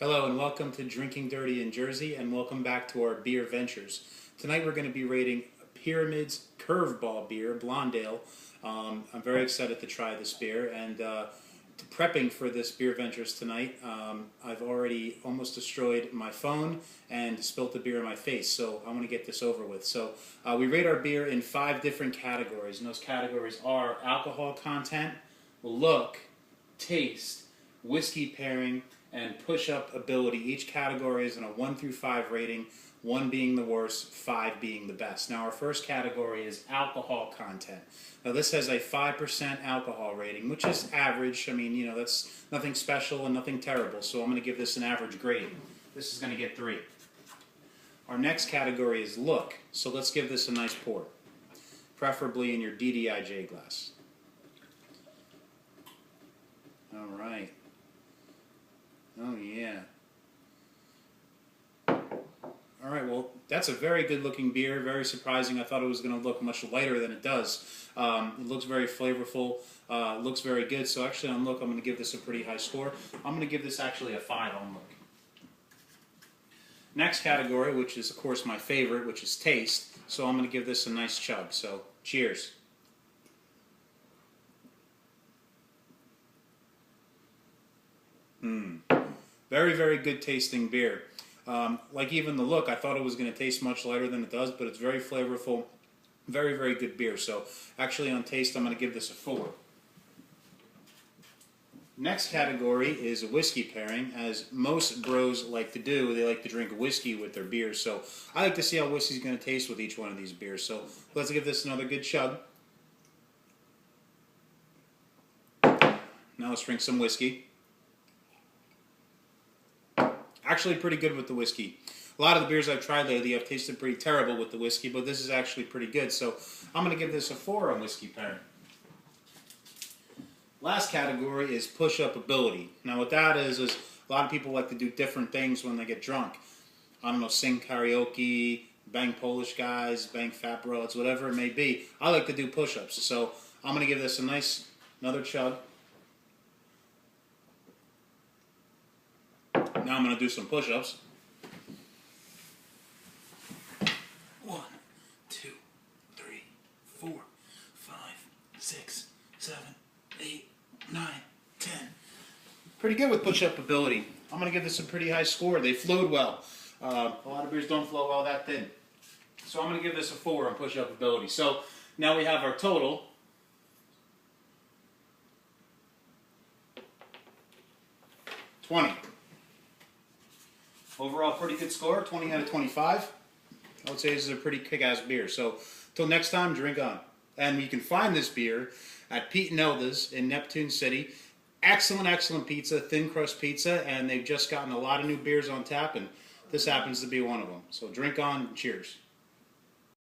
Hello and welcome to Drinking Dirty in Jersey, and welcome back to our beer ventures. Tonight we're going to be rating Pyramid's Curveball beer, Blonde Ale. I'm very excited to try this beer, and prepping for this beer ventures tonight, I've already almost destroyed my phone and spilt the beer in my face, so I want to get this over with. So we rate our beer in 5 different categories, and those categories are alcohol content, look, taste, whiskey pairing, and push-up ability. Each category is in a 1 through 5 rating, 1 being the worst, 5 being the best. Now our first category is alcohol content. Now this has a 5% alcohol rating, which is average. I mean, you know, that's nothing special and nothing terrible, so I'm going to give this an average grade. This is going to get 3. Our next category is look, so let's give this a nice pour, preferably in your DDIJ glass. All right. Oh, yeah. All right, well, that's a very good-looking beer, very surprising. I thought it was going to look much lighter than it does. It looks very flavorful, looks very good. So actually on look, I'm going to give this a pretty high score. I'm going to give this actually a 5 on look. Next category, which is, of course, my favorite, which is taste. So I'm going to give this a nice chug. So cheers. Very, very good tasting beer. Like even the look, I thought it was going to taste much lighter than it does, but it's very flavorful. Very, very good beer. So actually on taste, I'm going to give this a 4. Next category is a whiskey pairing. As most bros like to do, they like to drink whiskey with their beers. So I like to see how whiskey's going to taste with each one of these beers. So let's give this another good chug. Now let's drink some whiskey. Actually pretty good with the whiskey. A lot of the beers I've tried lately have tasted pretty terrible with the whiskey, but this is actually pretty good. So I'm going to give this a 4 on whiskey pairing. Last category is push-up ability. Now what that is a lot of people like to do different things when they get drunk. I don't know, sing karaoke, bang Polish guys, bang fat broads, whatever it may be. I like to do push-ups. So I'm going to give this a nice, another chug. Now I'm going to do some push-ups. 1, 2, 3, 4, 5, 6, 7, 8, 9, 10. Pretty good with push-up ability. I'm going to give this a pretty high score. They flowed well. A lot of beers don't flow well that thin. So I'm going to give this a 4 on push-up ability. So now we have our total. $20. Overall, pretty good score, 20 out of 25. I would say this is a pretty kick-ass beer. So, till next time, drink on. And you can find this beer at Pete and Elda's in Neptune City. Excellent, excellent pizza, thin crust pizza, and they've just gotten a lot of new beers on tap, and this happens to be one of them. So, drink on, and cheers.